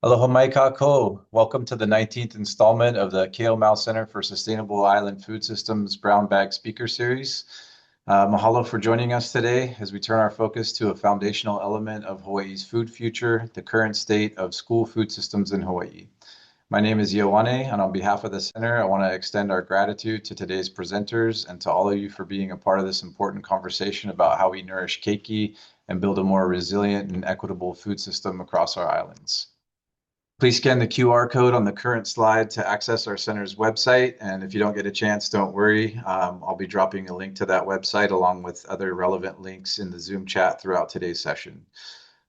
Aloha mai kako. Welcome to the 19th installment of the Ke'o Center for Sustainable Island Food Systems Brown Bag Speaker Series. Mahalo for joining us today as we turn our focus to a foundational element of Hawaii's food future, the current state of school food systems in Hawaii. My name is Ioane, and on behalf of the center, I want to extend our gratitude to today's presenters and to all of you for being a part of this important conversation about how we nourish keiki and build a more resilient and equitable food system across our islands. Please scan the QR code on the current slide to access our center's website. And if you don't get a chance, don't worry. I'll be dropping a link to that website along with other relevant links in the Zoom chat throughout today's session.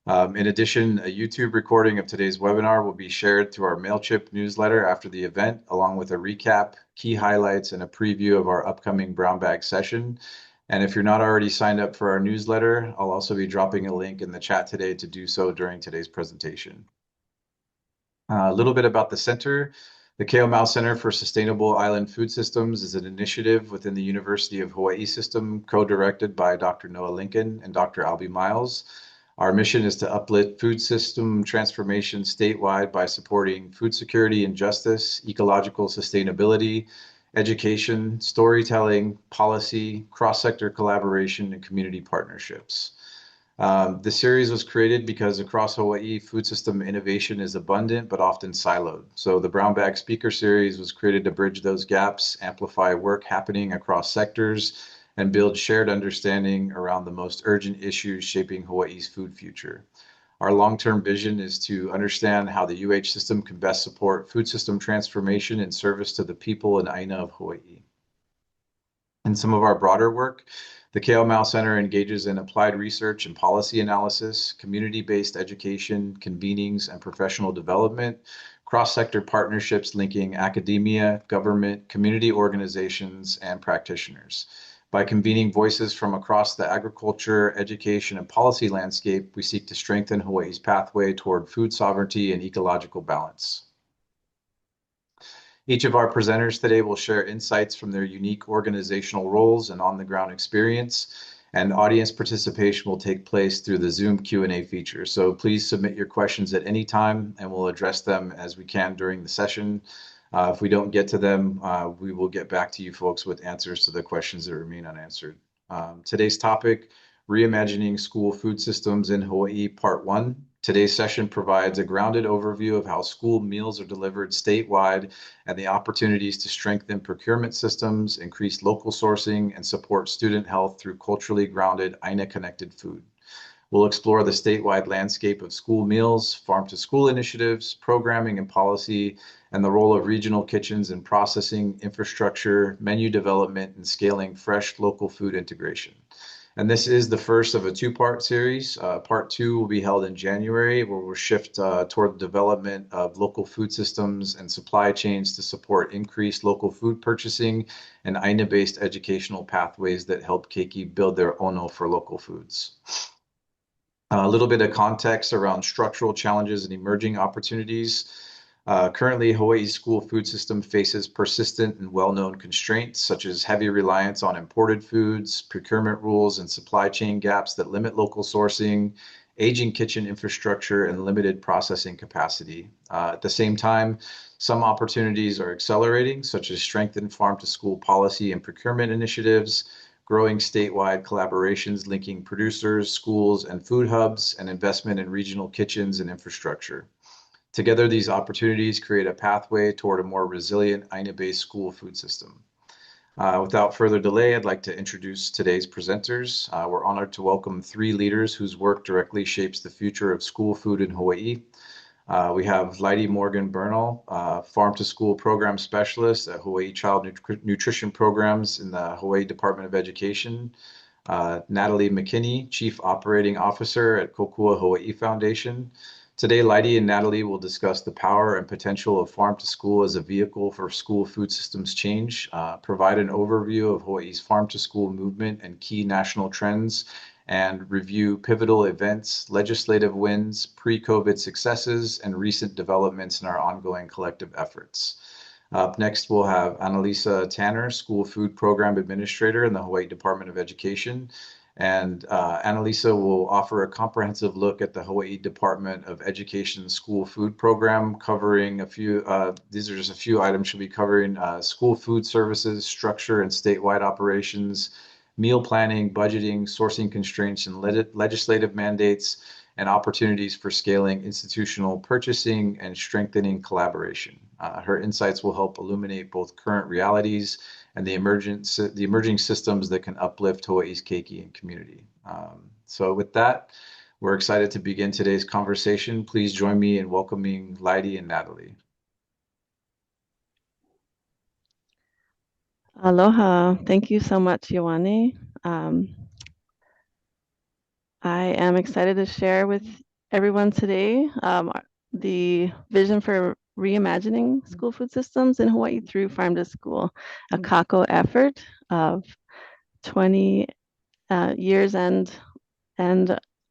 In addition, a YouTube recording of today's webinar will be shared through our MailChimp newsletter after the event, along with a recap, key highlights, and a preview of our upcoming brown bag session. And if you're not already signed up for our newsletter, I'll also be dropping a link in the chat today to do so during today's presentation. A little bit about the center. The Ke'o Center for Sustainable Island Food Systems is an initiative within the University of Hawaii system, co-directed by Dr. Noah Lincoln and Dr. Albie Miles. Our mission is to uplift food system transformation statewide by supporting food security and justice, ecological sustainability, education, storytelling, policy, cross-sector collaboration, and community partnerships. The series was created because across Hawaii, food system innovation is abundant but often siloed. So the Brown Bag Speaker Series was created to bridge those gaps, amplify work happening across sectors, and build shared understanding around the most urgent issues shaping Hawaii's food future. Our long-term vision is to understand how the UH system can best support food system transformation in service to the people and aina of Hawaii. In some of our broader work, the Ke'o Center engages in applied research and policy analysis, community-based education, convenings, and professional development, cross-sector partnerships linking academia, government, community organizations, and practitioners. By convening voices from across the agriculture, education, and policy landscape, we seek to strengthen Hawaii's pathway toward food sovereignty and ecological balance. Each of our presenters today will share insights from their unique organizational roles and on-the-ground experience, and audience participation will take place through the Zoom Q&A feature. So please submit your questions at any time, and we'll address them as we can during the session. If we don't get to them, we will get back to you folks with answers to the questions that remain unanswered. Today's topic, Reimagining School Food Systems in Hawaii, Part 1. Today's session provides a grounded overview of how school meals are delivered statewide and the opportunities to strengthen procurement systems, increase local sourcing, and support student health through culturally grounded, aina-connected food. We'll explore the statewide landscape of school meals, farm-to-school initiatives, programming and policy, and the role of regional kitchens in processing, infrastructure, menu development, and scaling fresh local food integration. And this is the first of a two-part series. Part 2 will be held in January, where we'll shift toward the development of local food systems and supply chains to support increased local food purchasing and aina-based educational pathways that help keiki build their ono for local foods. A little bit of context around structural challenges and emerging opportunities. Currently, Hawaii's school food system faces persistent and well-known constraints, such as heavy reliance on imported foods, procurement rules, and supply chain gaps that limit local sourcing, aging kitchen infrastructure, and limited processing capacity. At the same time, some opportunities are accelerating, such as strengthened farm-to-school policy and procurement initiatives, growing statewide collaborations linking producers, schools, and food hubs, and investment in regional kitchens and infrastructure. Together, these opportunities create a pathway toward a more resilient aina-based school food system. Without further delay, I'd like to introduce today's presenters. We're honored to welcome 3 leaders whose work directly shapes the future of school food in Hawaii. We have Lydi Morgan Bernal, Farm-to-School Program Specialist at Hawaii Child Nutrition Programs in the Hawaii Department of Education. Natalie McKinney, Chief Operating Officer at Kōkua Hawaiʻi Foundation. Today, Lydi and Natalie will discuss the power and potential of farm-to-school as a vehicle for school food systems change, provide an overview of Hawaii's farm-to-school movement and key national trends, and review pivotal events, legislative wins, pre-COVID successes, and recent developments in our ongoing collective efforts. Up next, we'll have Anneliese Tanner, School Food Program Administrator in the Hawaii Department of Education, And Anneliese will offer a comprehensive look at the Hawaii Department of Education School Food Program, covering a few, these are just a few items she'll be covering: school food services, structure and statewide operations, meal planning, budgeting, sourcing constraints and legislative mandates, and opportunities for scaling institutional purchasing and strengthening collaboration. Her insights will help illuminate both current realities and the emerging systems that can uplift Hawaii's keiki and community. So with that, we're excited to begin today's conversation. Please join me in welcoming Lydi and Natalie. Aloha. Thank you so much, Ioane. I am excited to share with everyone today the vision for reimagining school food systems in Hawaii through farm to school, a kako effort of 20 years and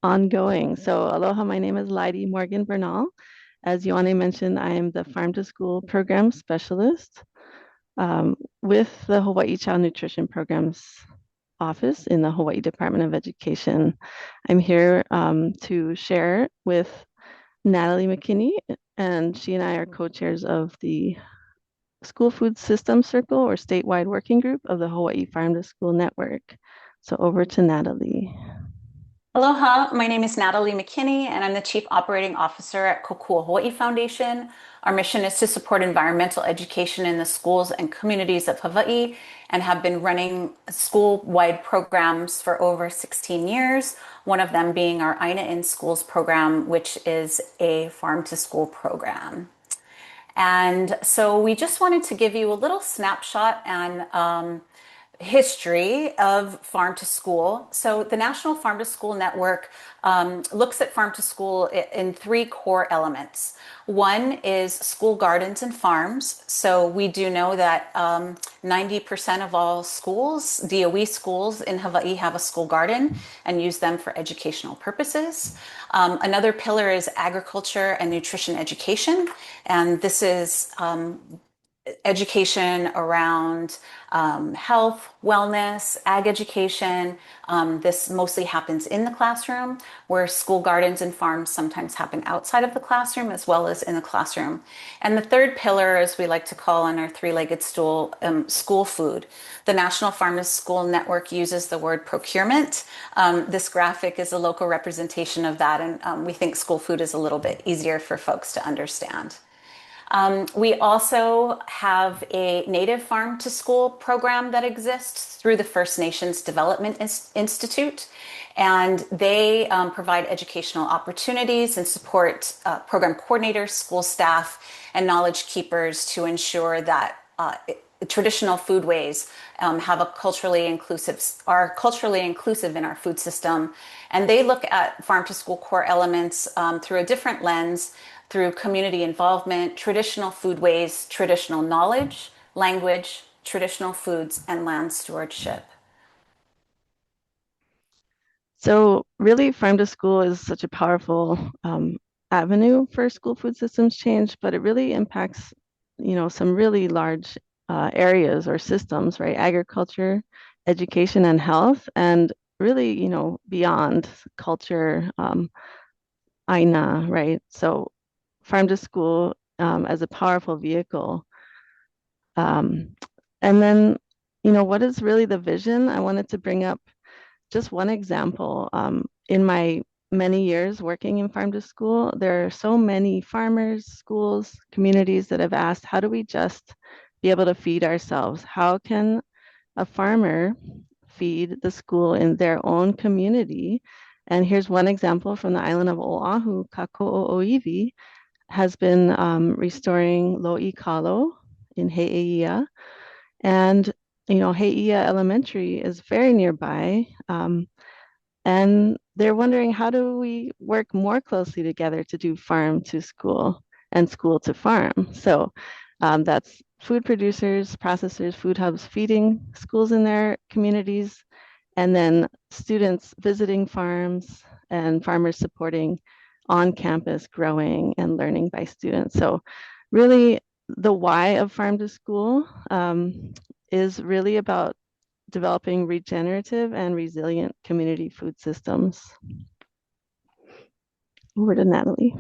ongoing. So aloha, my name is Lydi Morgan Bernal. As Ioane mentioned, I am the farm to school program specialist with the Hawaii Child Nutrition Programs office in the Hawaii Department of Education. I'm here to share with Natalie McKinney, and she and I are co-chairs of the School Food Systems Circle or statewide working group of the Hawaii Farm to School Network. So over to Natalie. Aloha, my name is Natalie McKinney, and I'm the Chief Operating Officer at Kōkua Hawaiʻi Foundation. Our mission is to support environmental education in the schools and communities of Hawaii, and have been running school-wide programs for over 16 years, one of them being our Aina in Schools program, which is a farm-to-school program. And so we just wanted to give you a little snapshot and history of farm to school. So the National Farm to School Network looks at farm to school in three core elements. One is school gardens and farms. So we do know that 90% of all schools, DOE schools in Hawaii, have a school garden and use them for educational purposes. Another pillar is agriculture and nutrition education. And this is education around health, wellness, ag education. This mostly happens in the classroom, where school gardens and farms sometimes happen outside of the classroom as well as in the classroom. And the third pillar, as we like to call on our three-legged stool, school food. The National Farm to School Network uses the word procurement. This graphic is a local representation of that, and we think school food is a little bit easier for folks to understand. We also have a native farm to school program that exists through the First Nations Development Institute, and they provide educational opportunities and support program coordinators, school staff, and knowledge keepers to ensure that traditional foodways are culturally inclusive in our food system. And they look at farm to school core elements through a different lens, through community involvement, traditional foodways, traditional knowledge, language, traditional foods, and land stewardship. So really, farm to school is such a powerful avenue for school food systems change, but it really impacts, some really large areas or systems, right? Agriculture, education, and health, and really, beyond culture, aina, right? So farm to school as a powerful vehicle. And then, what is really the vision? I wanted to bring up just one example. In my many years working in farm to school, there are so many farmers, schools, communities that have asked, how do we just be able to feed ourselves? How can a farmer feed the school in their own community? And here's one example from the island of Oahu. Kako'oiwi has been restoring Lo'i Kalo in He'eia. And, He'eia Elementary is very nearby. And they're wondering, how do we work more closely together to do farm to school and school to farm? So that's food producers, processors, food hubs feeding schools in their communities, and then students visiting farms and farmers supporting on-campus growing and learning by students. So really the why of farm to school is really about developing regenerative and resilient community food systems. Over to Natalie.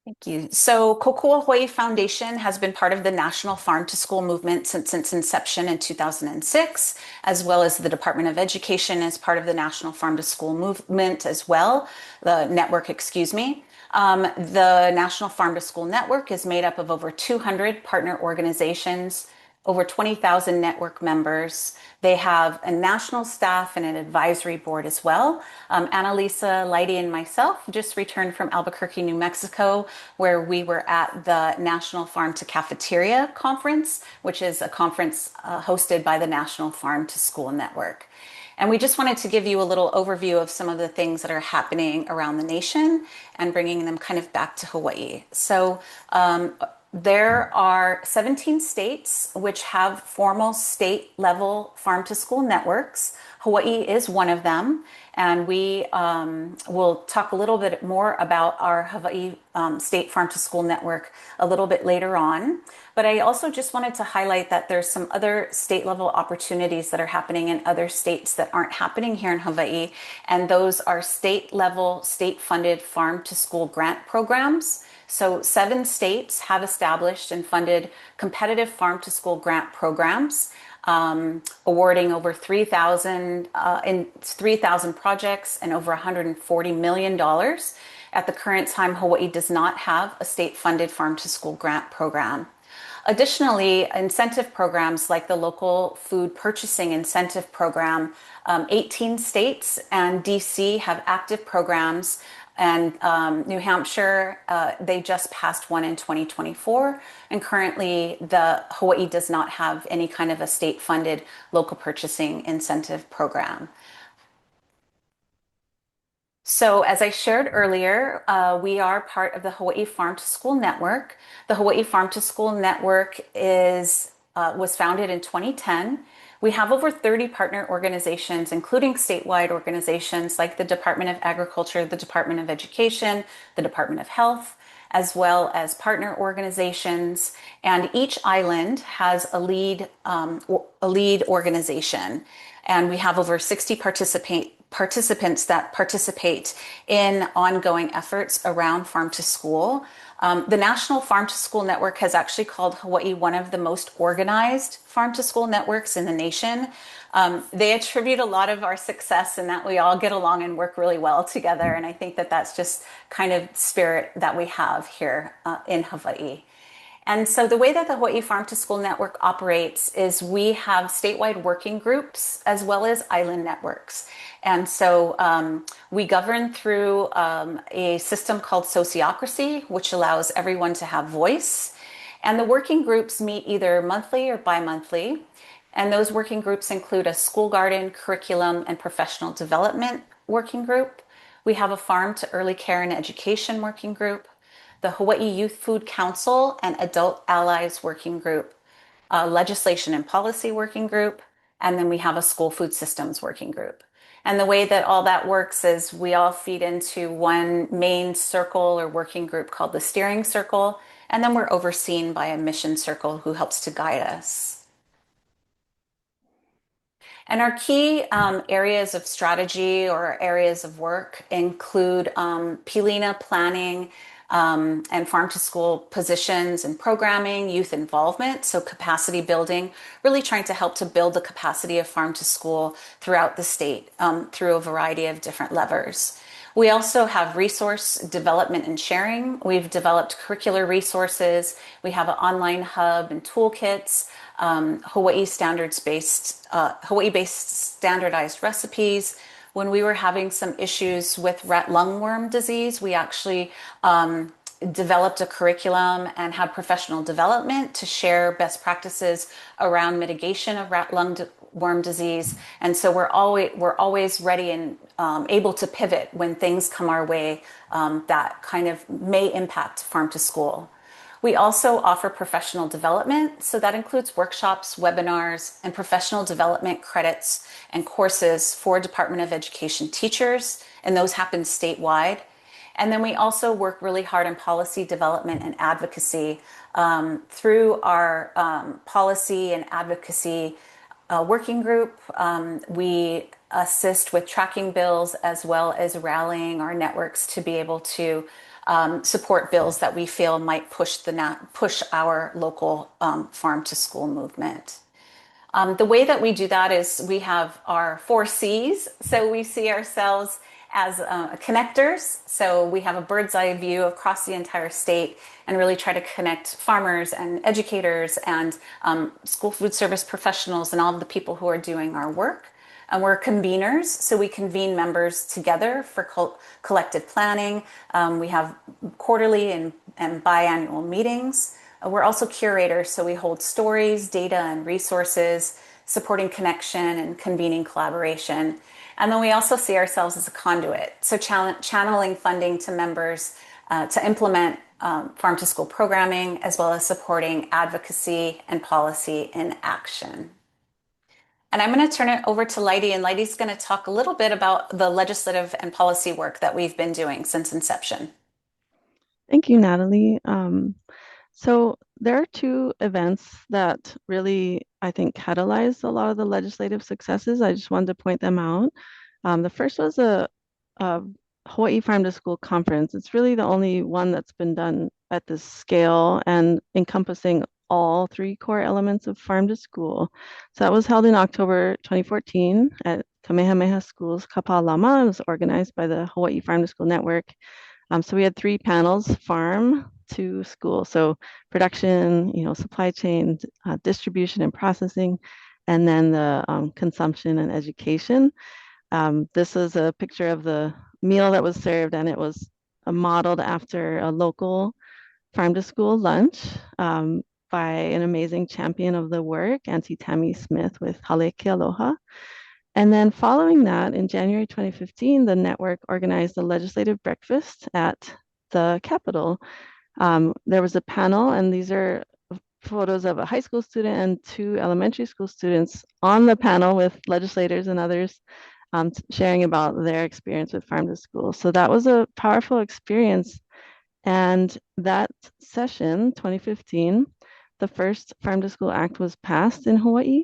Thank you. So Kōkua Hawaiʻi Foundation has been part of the National Farm to School movement since its inception in 2006, as well as the Department of Education as part of the National Farm to School movement as well, the network, excuse me. The National Farm to School Network is made up of over 200 partner organizations, over 20,000 network members. They have a national staff and an advisory board as well. Anneliese, Lydi, and myself just returned from Albuquerque, New Mexico, where we were at the National Farm to Cafeteria Conference, which is a conference hosted by the National Farm to School Network. And we just wanted to give you a little overview of some of the things that are happening around the nation and bringing them kind of back to Hawaii. So there are 17 states which have formal state level farm to school networks. Hawaii is one of them. And we will talk a little bit more about our Hawaii State Farm to School Network a little bit later on. But I also just wanted to highlight that there's some other state level opportunities that are happening in other states that aren't happening here in Hawaii. And those are state level, state funded farm to school grant programs. So 7 states have established and funded competitive farm to school grant programs, awarding over 3,000 projects and over $140 million. At the current time, Hawaii does not have a state-funded farm to school grant program. Additionally, incentive programs like the Local Food Purchasing Incentive Program, 18 states and DC have active programs. And New Hampshire, they just passed one in 2024. And currently, Hawaii does not have any kind of a state-funded local purchasing incentive program. So as I shared earlier, we are part of the Hawaii Farm to School Network. The Hawaii Farm to School Network was founded in 2010. We have over 30 partner organizations, including statewide organizations like the Department of Agriculture, the Department of Education, the Department of Health, as well as partner organizations. And each island has a lead organization. And we have over 60 participants that participate in ongoing efforts around farm to school. The National Farm to School Network has actually called Hawaii one of the most organized farm to school networks in the nation. They attribute a lot of our success in that we all get along and work really well together. And I think that that's just kind of spirit that we have here in Hawaii. And so the way that the Hawaii Farm to School Network operates is we have statewide working groups as well as island networks. And so we govern through a system called sociocracy, which allows everyone to have voice. And the working groups meet either monthly or bi-monthly. And those working groups include a school garden, curriculum, and professional development working group. We have a farm to early care and education working group, the Hawaii Youth Food Council and Adult Allies Working Group, a Legislation and Policy Working Group, and then we have a School Food Systems Working Group. And the way that all that works is we all feed into one main circle or working group called the Steering Circle, and then we're overseen by a mission circle who helps to guide us. And our key areas of strategy or areas of work include Pilina planning, and farm to school positions and programming, youth involvement, so capacity building, really trying to help to build the capacity of farm to school throughout the state through a variety of different levers. We also have resource development and sharing. We've developed curricular resources. We have an online hub and toolkits, Hawaii-based standardized recipes. When we were having some issues with rat lungworm disease, we actually developed a curriculum and had professional development to share best practices around mitigation of rat lungworm disease. And so we're always ready and able to pivot when things come our way that kind of may impact farm to school. We also offer professional development, so that includes workshops, webinars, and professional development credits and courses for Department of Education teachers, and those happen statewide. And then we also work really hard on policy development and advocacy through our policy and advocacy working group. We assist with tracking bills as well as rallying our networks to be able to support bills that we feel might push our local farm to school movement. The way that we do that is we have our 4 C's. So we see ourselves as connectors. So we have a bird's eye view across the entire state and really try to connect farmers and educators and school food service professionals and all of the people who are doing our work. And we're conveners, so we convene members together for collective planning. We have quarterly and biannual meetings. We're also curators, so we hold stories, data, and resources, supporting connection and convening collaboration. And then we also see ourselves as a conduit, so channeling funding to members to implement farm to school programming, as well as supporting advocacy and policy in action. And I'm going to turn it over to Lydi, and Lydi's going to talk a little bit about the legislative and policy work that we've been doing since inception. Thank you, Natalie. So there are 2 events that really, I think, catalyzed a lot of the legislative successes. I just wanted to point them out. The first was a Hawaii Farm to School conference. It's really the only one that's been done at this scale and encompassing all 3 core elements of farm to school. So that was held in October 2014 at Kamehameha Schools, Kapalama. It was organized by the Hawaii Farm to School Network. So we had 3 panels: farm to school, so production, supply chain, distribution and processing, and then the consumption and education. This is a picture of the meal that was served, and it was modeled after a local farm to school lunch by an amazing champion of the work, Auntie Tammy Smith with Hale Ke Aloha. And then following that, in January 2015, the network organized a legislative breakfast at the Capitol. There was a panel, and these are photos of a high school student and 2 elementary school students on the panel with legislators and others sharing about their experience with farm to school. So that was a powerful experience. And that session, 2015, the first Farm to School Act was passed in Hawaii.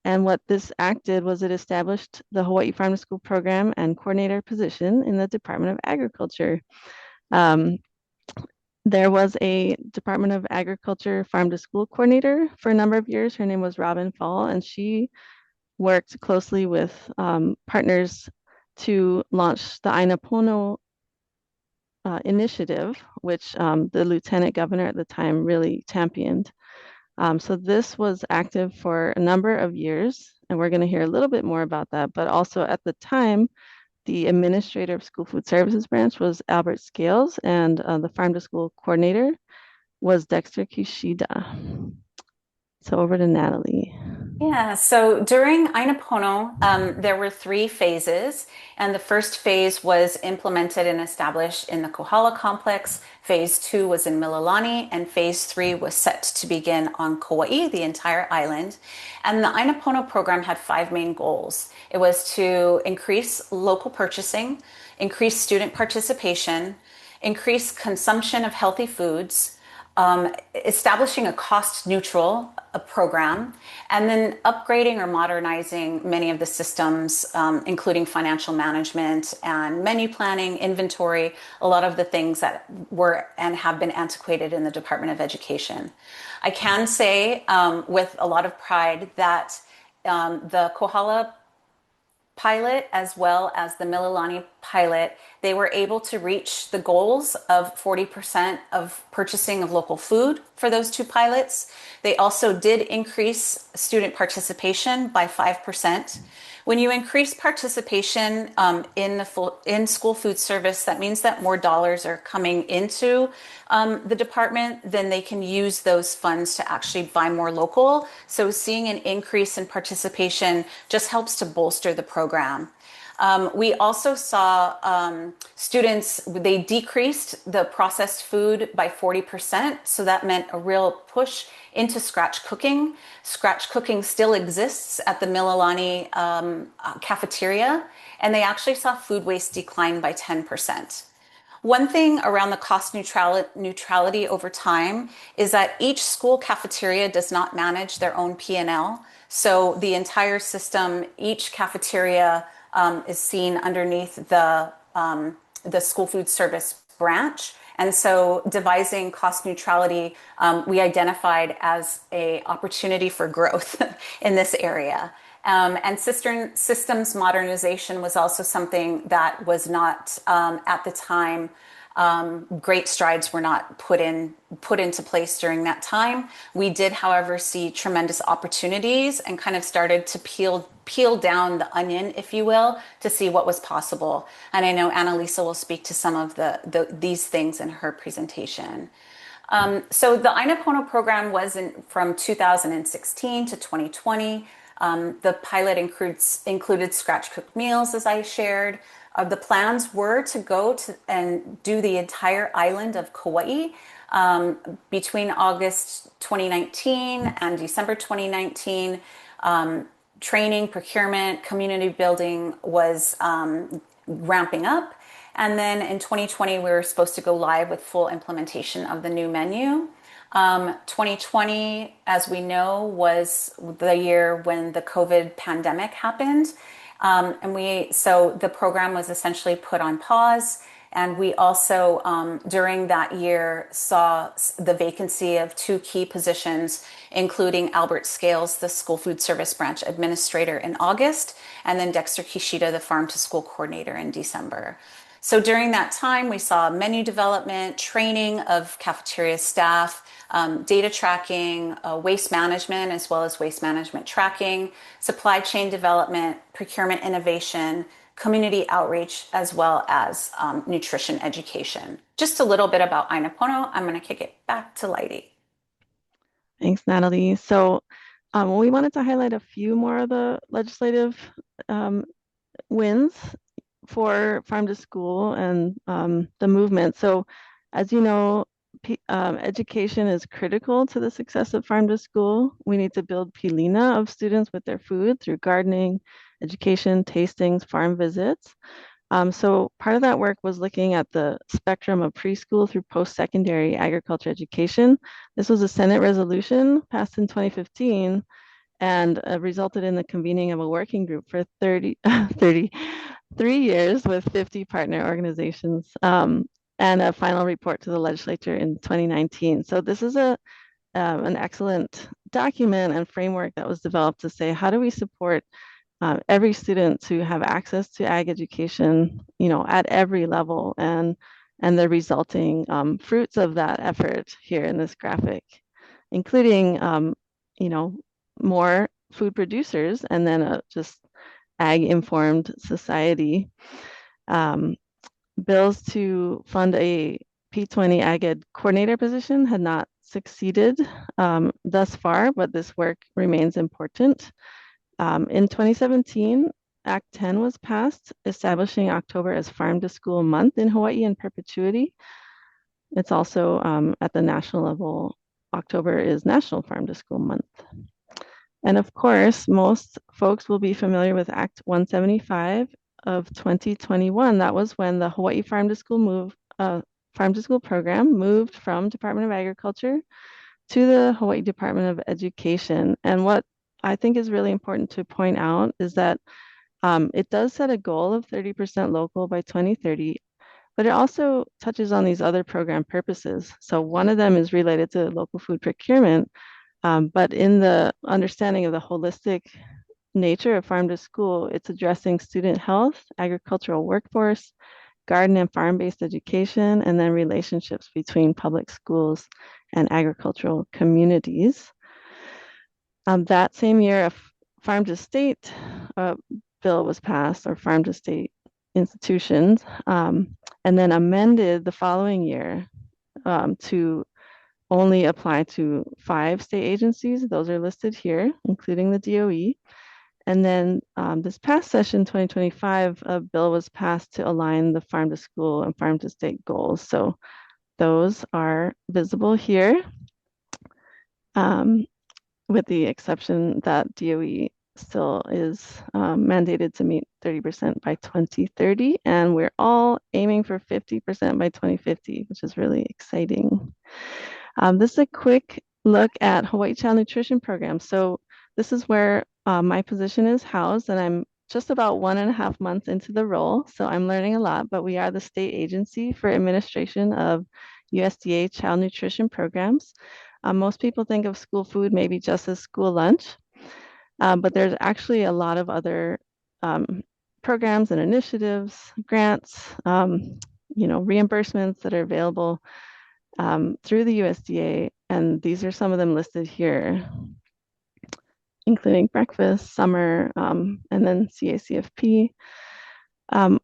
And what this act did was it established the Hawaii Farm to School program and coordinator position in the Department of Agriculture. There was a Department of Agriculture Farm to School coordinator for a number of years. Her name was Robin Fall, and she worked closely with partners to launch the Aina-Pono initiative, which the lieutenant governor at the time really championed. So this was active for a number of years, and we're going to hear a little bit more about that. But also at the time, the administrator of School Food Services branch was Albert Scales, and the Farm to School coordinator was Dexter Kishida. So over to Natalie. Yeah, so during Aina-Pono, there were 3 phases, and the first phase was implemented and established in the Kohala complex. Phase 2 was in Mililani, and phase 3 was set to begin on Kauai, the entire island. And the Aina-Pono program had 5 main goals. It was to increase local purchasing, increase student participation, increase consumption of healthy foods, establishing a cost-neutral program, and then upgrading or modernizing many of the systems, including financial management and menu planning, inventory, a lot of the things that were and have been antiquated in the Department of Education. I can say with a lot of pride that the Kohala pilot as well as the Mililani pilot, they were able to reach the goals of 40% of purchasing of local food for those 2 pilots. They also did increase student participation by 5%. When you increase participation in school food service, that means that more dollars are coming into the department, then they can use those funds to actually buy more local. So seeing an increase in participation just helps to bolster the program. We also saw students, they decreased the processed food by 40%. So that meant a real push into scratch cooking. Scratch cooking still exists at the Mililani cafeteria, and they actually saw food waste decline by 10%. One thing around the cost neutrality over time is that each school cafeteria does not manage their own P&L. So the entire system, each cafeteria is seen underneath the school food service branch. And so devising cost neutrality, we identified as an opportunity for growth in this area. And systems modernization was also something that was not at the time. Great strides were not put into place during that time. We did, however, see tremendous opportunities and kind of started to peel down the onion, if you will, to see what was possible. And I know Anneliese will speak to some of these things in her presentation. So the Aina-Pono program was from 2016 to 2020. The pilot included scratch cooked meals, as I shared. The plans were to go and do the entire island of Kauai between August 2019 and December 2019. Training, procurement, community building was ramping up. And then in 2020, we were supposed to go live with full implementation of the new menu. 2020, as we know, was the year when the COVID pandemic happened. So the program was essentially put on pause. And we also, during that year, saw the vacancy of 2 key positions, including Albert Scales, the school food service branch administrator, in August, and then Dexter Kishida, the farm to school coordinator, in December. So during that time, we saw menu development, training of cafeteria staff, data tracking, waste management, as well as waste management tracking, supply chain development, procurement innovation, community outreach, as well as nutrition education. Just a little bit about Aina-Pono. I'm going to kick it back to Lydi. Thanks, Natalie. So we wanted to highlight a few more of the legislative wins for farm to school and the movement. So as you know, education is critical to the success of farm to school. We need to build pilina of students with their food through gardening, education, tastings, farm visits. So part of that work was looking at the spectrum of preschool through post-secondary agriculture education. This was a Senate resolution passed in 2015 and resulted in the convening of a working group for 33 years with 50 partner organizations and a final report to the legislature in 2019. So this is an excellent document and framework that was developed to say, how do we support every student to have access to ag education, at every level, and the resulting fruits of that effort here in this graphic, including, more food producers and then just ag-informed society. Bills to fund a P20 Ag Ed coordinator position had not succeeded thus far, but this work remains important. In 2017, Act 10 was passed, establishing October as Farm to School Month in Hawaii in perpetuity. It's also at the national level, October is National Farm to School Month. And of course, most folks will be familiar with Act 175 of 2021. That was when the Hawaii Farm to School program moved from Department of Agriculture to the Hawaii Department of Education. And what I think is really important to point out is that it does set a goal of 30% local by 2030, but it also touches on these other program purposes. So one of them is related to local food procurement, but in the understanding of the holistic nature of farm to school, it's addressing student health, agricultural workforce, garden and farm-based education, and then relationships between public schools and agricultural communities. That same year, a farm to state bill was passed, or farm to state institutions, and then amended the following year to only apply to 5 state agencies. Those are listed here, including the DOE. And then this past session, 2025, a bill was passed to align the farm to school and farm to state goals. So those are visible here, with the exception that DOE still is mandated to meet 30% by 2030, and we're all aiming for 50% by 2050, which is really exciting. This is a quick look at Hawaii Child Nutrition Program. So this is where my position is housed, and I'm just about 1.5 months into the role, so I'm learning a lot, but we are the state agency for administration of USDA child nutrition programs. Most people think of school food maybe just as school lunch, but there's actually a lot of other programs and initiatives, grants, reimbursements that are available through the USDA, and these are some of them listed here, including breakfast, summer, and then CACFP.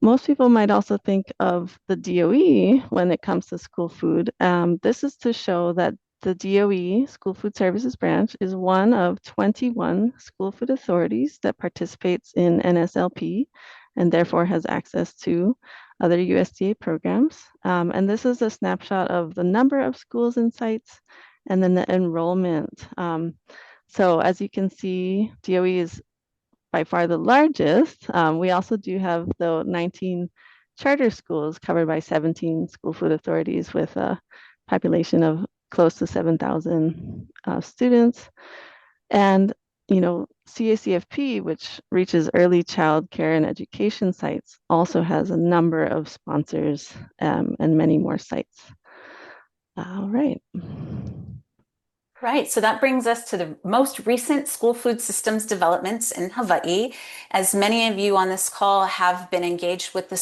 Most people might also think of the DOE when it comes to school food. This is to show that the DOE, School Food Services Branch, is one of 21 school food authorities that participates in NSLP and therefore has access to other USDA programs. And this is a snapshot of the number of schools and sites and then the enrollment. So as you can see, DOE is by far the largest. We also do have the 19 charter schools covered by 17 school food authorities with a population of close to 7,000 students. And, CACFP, which reaches early child care and education sites, also has a number of sponsors and many more sites. All right. Right, so that brings us to the most recent school food systems developments in Hawaii. As many of you on this call have been engaged with the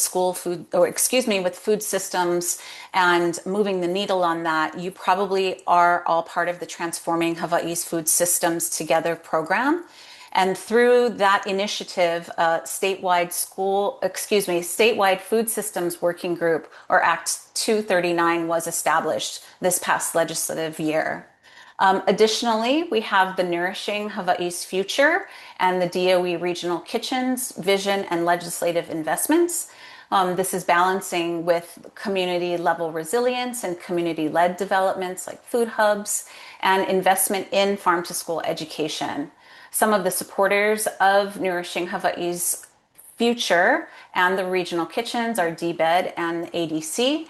with food systems and moving the needle on that, you probably are all part of the Transforming Hawaii's Food Systems Together program. And through that initiative, statewide food systems working group, or Act 239, was established this past legislative year. Additionally, we have the Nourishing Hawaii's Future and the DOE Regional Kitchens vision and legislative investments. This is balancing with community level resilience and community led developments like food hubs and investment in farm to school education. Some of the supporters of Nourishing Hawaii's Future and the regional kitchens are DBED and ADC.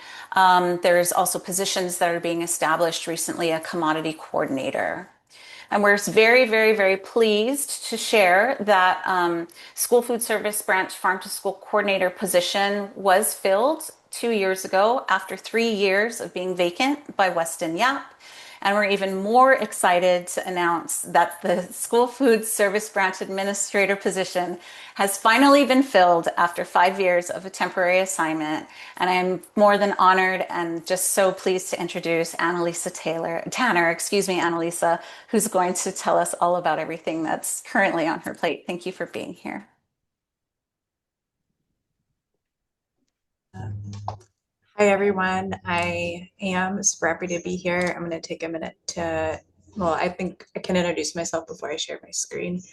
There's also positions that are being established recently, a commodity coordinator. And we're very, very, very pleased to share that School Food Service Branch Farm to School Coordinator position was filled 2 years ago after 3 years of being vacant by Weston Yap. And we're even more excited to announce that the School Food Service Branch Administrator position has finally been filled after 5 years of a temporary assignment. And I'm more than honored and just so pleased to introduce Anneliese Tanner, Anneliese, who's going to tell us all about everything that's currently on her plate. Thank you for being here. Hi, everyone. I am super happy to be here. I'm going to take a minute I think I can introduce myself before I share my screen.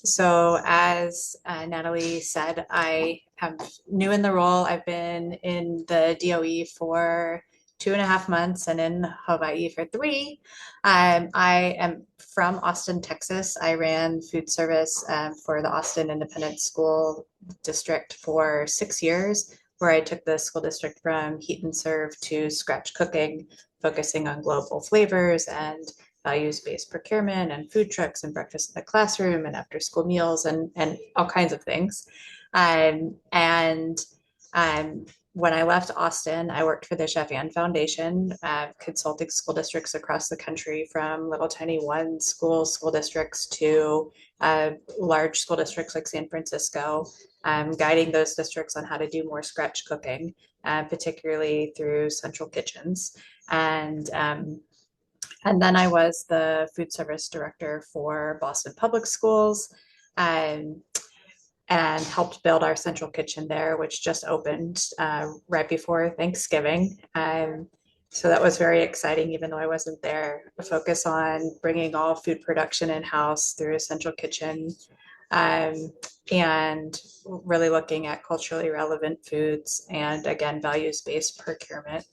So as Natalie said, I am new in the role. I've been in the DOE for 2.5 months and in Hawaii for 3. I am from Austin, Texas. I ran food service for the Austin Independent School District for 6 years, where I took the school district from heat and serve to scratch cooking, focusing on global flavors and values-based procurement and food trucks and breakfast in the classroom and after school meals and all kinds of things. When I left Austin, I worked for the Jahn Foundation, consulting school districts across the country from little tiny one school districts to large school districts like San Francisco, guiding those districts on how to do more scratch cooking, particularly through central kitchens. And then I was the food service director for Boston Public Schools, and helped build our central kitchen there, which just opened right before Thanksgiving. So that was very exciting, even though I wasn't there. A focus on bringing all food production in-house through a central kitchen, and really looking at culturally relevant foods and, again, values-based procurement.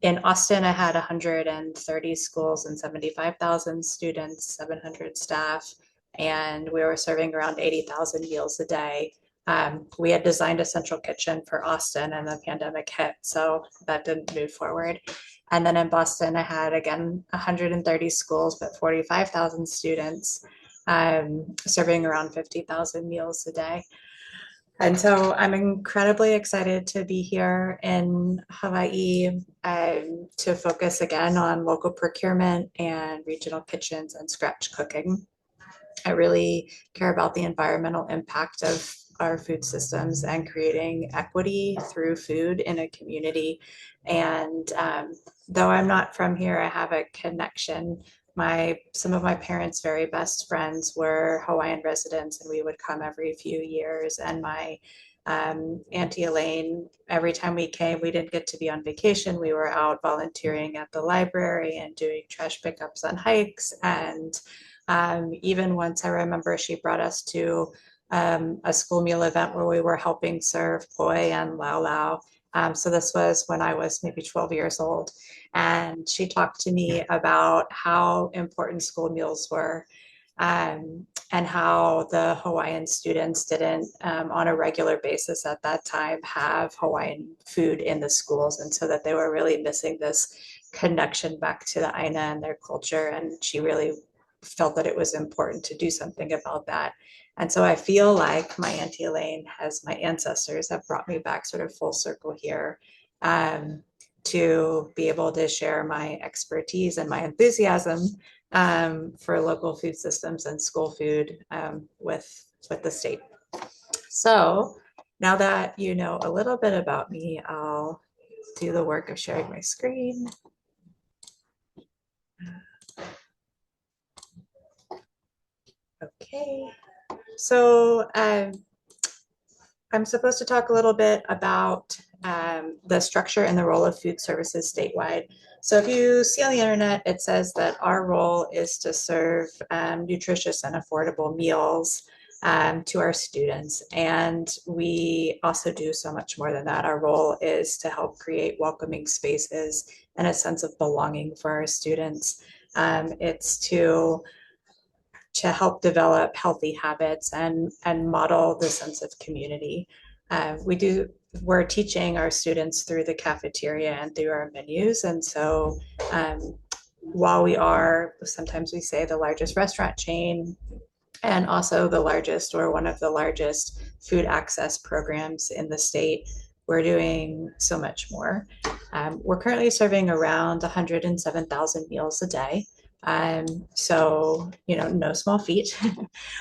In Austin, I had 130 schools and 75,000 students, 700 staff. and we were serving around 80,000 meals a day. We had designed a central kitchen for Austin and the pandemic hit, so that didn't move forward. And then in Boston, I had, again, 130 schools, but 45,000 students, serving around 50,000 meals a day. And so I'm incredibly excited to be here in Hawaii to focus again on local procurement and regional kitchens and scratch cooking. I really care about the environmental impact of our food systems and creating equity through food in a community. And though I'm not from here, I have a connection. Some of my parents' very best friends were Hawaiian residents, and we would come every few years. And my Auntie Elaine, every time we came, we didn't get to be on vacation. We were out volunteering at the library and doing trash pickups on hikes. And even once I remember she brought us to a school meal event where we were helping serve poi and lau lau. So this was when I was maybe 12 years old. And she talked to me about how important school meals were, and how the Hawaiian students didn't, on a regular basis at that time, have Hawaiian food in the schools. And so that they were really missing this connection back to the aina and their culture. And she really felt that it was important to do something about that. And so I feel like my Auntie Elaine, my ancestors have brought me back sort of full circle here, to be able to share my expertise and my enthusiasm for local food systems and school food with the state. So now that you know a little bit about me, I'll do the work of sharing my screen. Okay, so I'm supposed to talk a little bit about the structure and the role of food services statewide. So if you see on the internet, it says that our role is to serve nutritious and affordable meals to our students. And we also do so much more than that. Our role is to help create welcoming spaces and a sense of belonging for our students. It's to help develop healthy habits and model the sense of community. We're teaching our students through the cafeteria and through our menus. And so while we are, sometimes we say, the largest restaurant chain and also the largest or one of the largest food access programs in the state, we're doing so much more. We're currently serving around 107,000 meals a day. So, no small feat.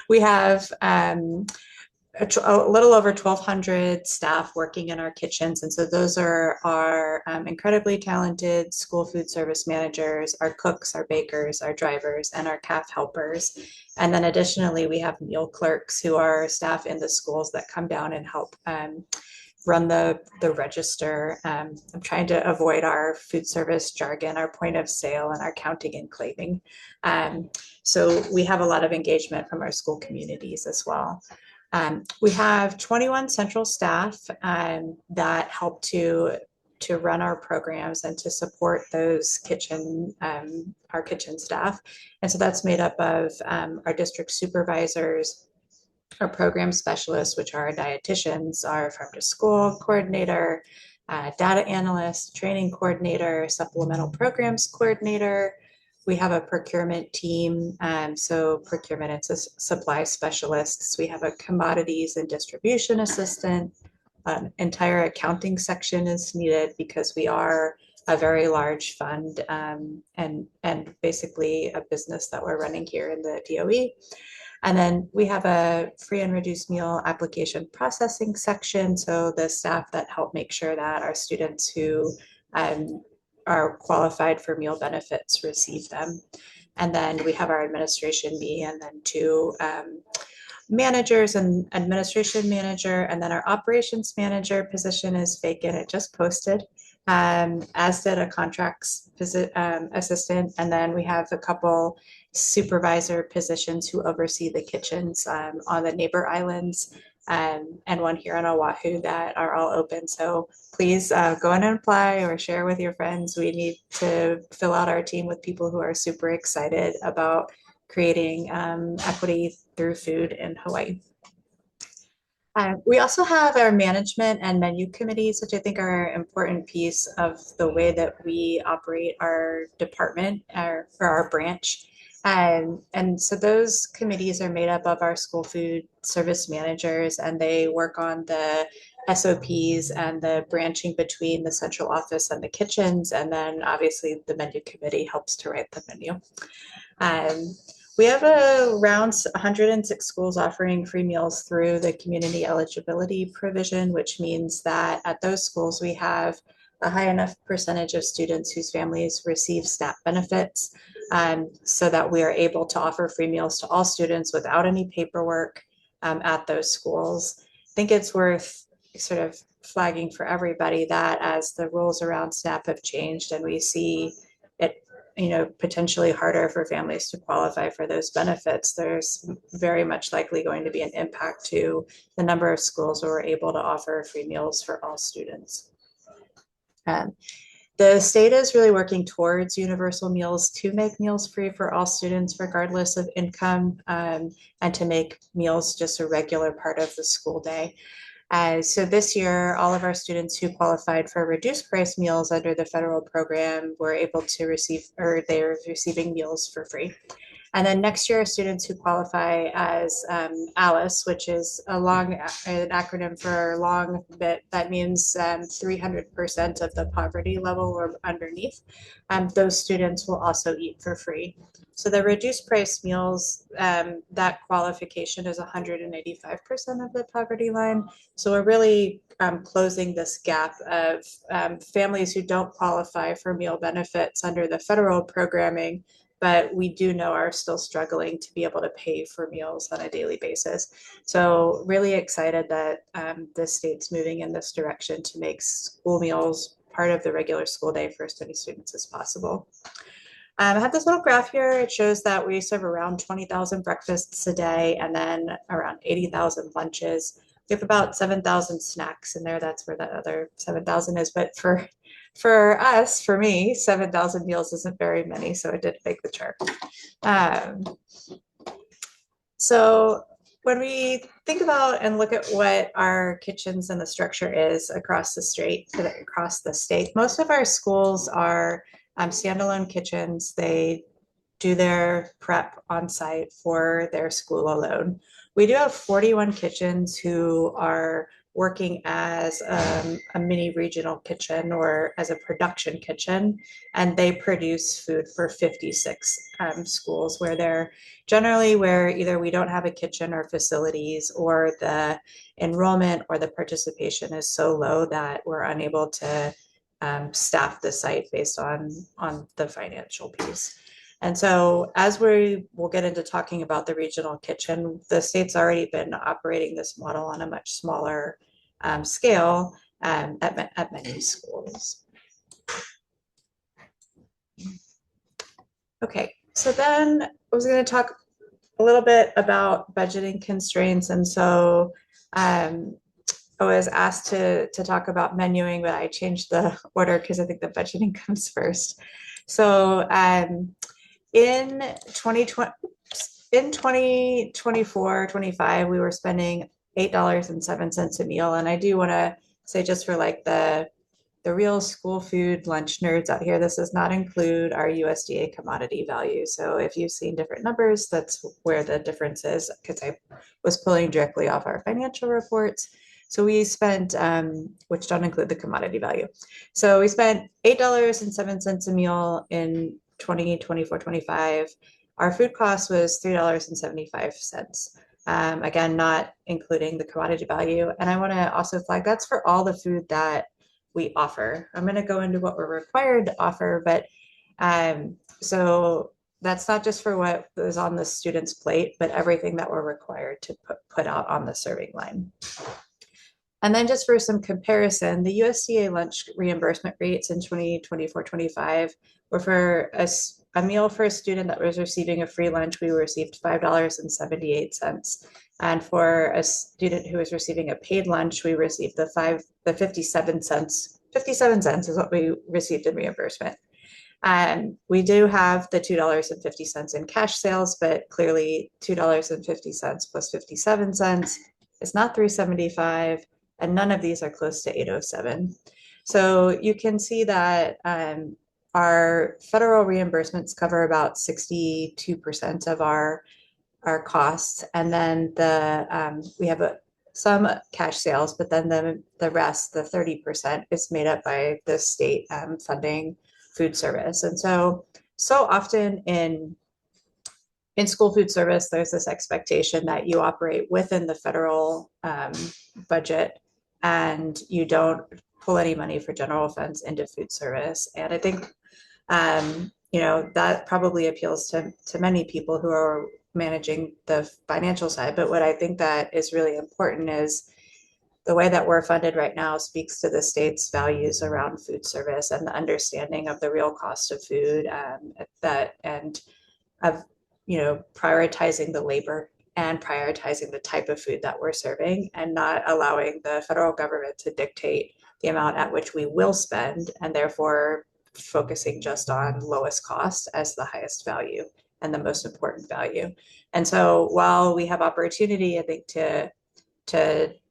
We have a little over 1,200 staff working in our kitchens. And so those are our incredibly talented school food service managers, our cooks, our bakers, our drivers, and our CAF helpers. And then additionally, we have meal clerks who are staff in the schools that come down and help run the register. I'm trying to avoid our food service jargon, our point of sale, and our counting and claiming. So we have a lot of engagement from our school communities as well. We have 21 central staff that help to run our programs and to support those our kitchen staff. And so that's made up of our district supervisors, our program specialists, which are our dietitians, our farm to school coordinator, data analyst, training coordinator, supplemental programs coordinator. We have a procurement team, so procurement and supply specialists. We have a commodities and distribution assistant. An entire accounting section is needed because we are a very large fund and basically a business that we're running here in the DOE. And then we have a free and reduced meal application processing section. So the staff that help make sure that our students who are qualified for meal benefits receive them. And then we have our administration me and then two managers, and administration manager, and then our operations manager position is vacant. It just posted, as did a contracts assistant. And then we have a couple supervisor positions who oversee the kitchens on the neighbor islands, and one here on Oahu that are all open. So please go in and apply or share with your friends. We need to fill out our team with people who are super excited about creating equity through food in Hawaii. We also have our management and menu committees, which I think are an important piece of the way that we operate our department or our branch. And so those committees are made up of our school food service managers, and they work on the SOPs and the branching between the central office and the kitchens. And then obviously the menu committee helps to write the menu. We have around 106 schools offering free meals through the community eligibility provision, which means that at those schools we have a high enough percentage of students whose families receive SNAP benefits, so that we are able to offer free meals to all students without any paperwork at those schools. I think it's worth sort of flagging for everybody that as the rules around SNAP have changed and we see it potentially harder for families to qualify for those benefits, there's very much likely going to be an impact to the number of schools where we're able to offer free meals for all students. The state is really working towards universal meals to make meals free for all students, regardless of income, and to make meals just a regular part of the school day. So this year, all of our students who qualified for reduced price meals under the federal program were able to receive, or they're receiving meals for free. And then next year, students who qualify as ALICE, which is an acronym for long bit, that means 300% of the poverty level or underneath, those students will also eat for free. So the reduced price meals, that qualification is 185% of the poverty line. So we're really closing this gap of families who don't qualify for meal benefits under the federal programming, but we do know are still struggling to be able to pay for meals on a daily basis. So really excited that the state's moving in this direction to make school meals part of the regular school day for as many students as possible. I have this little graph here. It shows that we serve around 20,000 breakfasts a day and then around 80,000 lunches. We have about 7,000 snacks in there. That's where that other 7,000 is. But for us, for me, 7,000 meals isn't very many, so I did make the chart. So when we think about and look at what our kitchens and the structure is across the state, most of our schools are standalone kitchens. They do their prep on site for their school alone. We do have 41 kitchens who are working as a mini regional kitchen or as a production kitchen, and they produce food for 56 schools where they're generally where either we don't have a kitchen or facilities, or the enrollment or the participation is so low that we're unable to staff the site based on the financial piece. And so as we'll get into talking about the regional kitchen, the state's already been operating this model on a much smaller scale at many schools. Okay, so then I was going to talk a little bit about budgeting constraints. And so I was asked to talk about menuing, but I changed the order because I think the budgeting comes first. So in 2024-25, we were spending $8.07 a meal. And I do want to say, just for like the real school food lunch nerds out here, this does not include our USDA commodity value. So if you've seen different numbers, that's where the difference is, because I was pulling directly off our financial reports. So we spent, which don't include the commodity value. So we spent $8.07 a meal in 2024-25. Our food cost was $3.75. Again, not including the commodity value. And I want to also flag that's for all the food that we offer. I'm going to go into what we're required to offer, but so that's not just for what is on the student's plate, but everything that we're required to put out on the serving line. And then just for some comparison, the USDA lunch reimbursement rates in 2024-25 were for a meal for a student that was receiving a free lunch, we received $5.78. And for a student who was receiving a paid lunch, we received the 57 cents. 57 cents is what we received in reimbursement. We do have the $2.50 in cash sales, but clearly $2.50 plus 57 cents is not $3.75, and none of these are close to 807. So you can see that our federal reimbursements cover about 62% of our costs, and then we have some cash sales, but then the rest, the 30%, is made up by the state funding food service. And so often in school food service, there's this expectation that you operate within the federal budget and you don't pull any money for general funds into food service. And I think, that probably appeals to many people who are managing the financial side. But what I think that is really important is the way that we're funded right now speaks to the state's values around food service and the understanding of the real cost of food, and of prioritizing the labor and prioritizing the type of food that we're serving, and not allowing the federal government to dictate the amount at which we will spend, and therefore focusing just on lowest cost as the highest value and the most important value. And so while we have opportunity, I think, to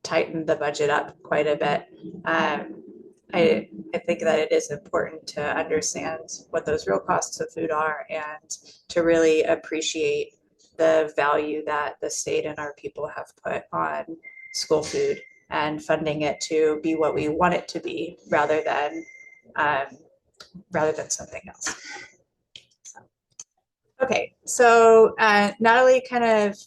tighten the budget up quite a bit, I think that it is important to understand what those real costs of food are, and to really appreciate the value that the state and our people have put on school food, and funding it to be what we want it to be, rather than something else. Okay, so Natalie kind of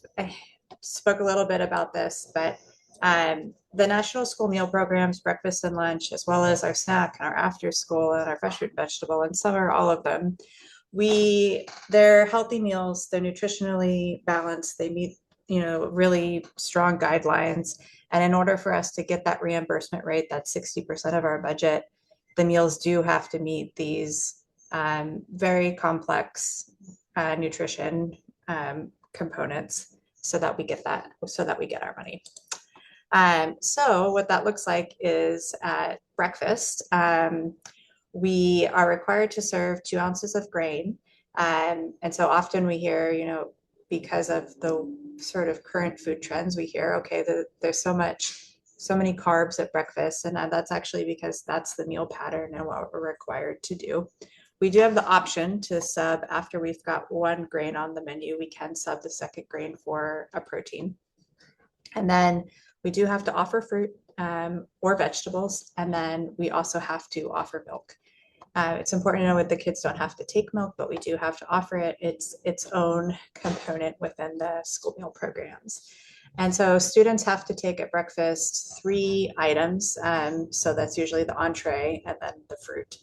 spoke a little bit about this, but the National School Meal Programs, breakfast and lunch, as well as our snack and our after school and our fresh fruit and vegetable and summer, all of them, they're healthy meals, they're nutritionally balanced, they meet really strong guidelines. And in order for us to get that reimbursement rate, that's 60% of our budget, the meals do have to meet these very complex nutrition components, so that we get our money. So what that looks like is at breakfast, we are required to serve 2 ounces of grain. And so often we hear, because of the sort of current food trends, we hear, okay, there's so many carbs at breakfast. And that's actually because that's the meal pattern and what we're required to do. We do have the option to sub after we've got 1 grain on the menu. We can sub the second grain for a protein. And then we do have to offer fruit or vegetables. And then we also have to offer milk. It's important to know that the kids don't have to take milk, but we do have to offer it. It's its own component within the school meal programs. And so students have to take at breakfast 3 items. So that's usually the entree and then the fruit.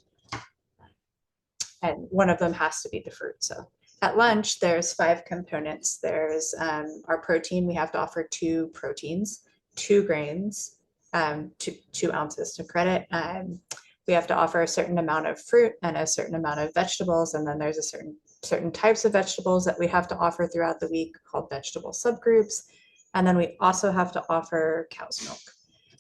And one of them has to be the fruit. So at lunch, there's 5 components. There's our protein. We have to offer 2 proteins, 2 grains, 2 ounces to credit. We have to offer a certain amount of fruit and a certain amount of vegetables. And then there's a certain types of vegetables that we have to offer throughout the week called vegetable subgroups. And then we also have to offer cow's milk.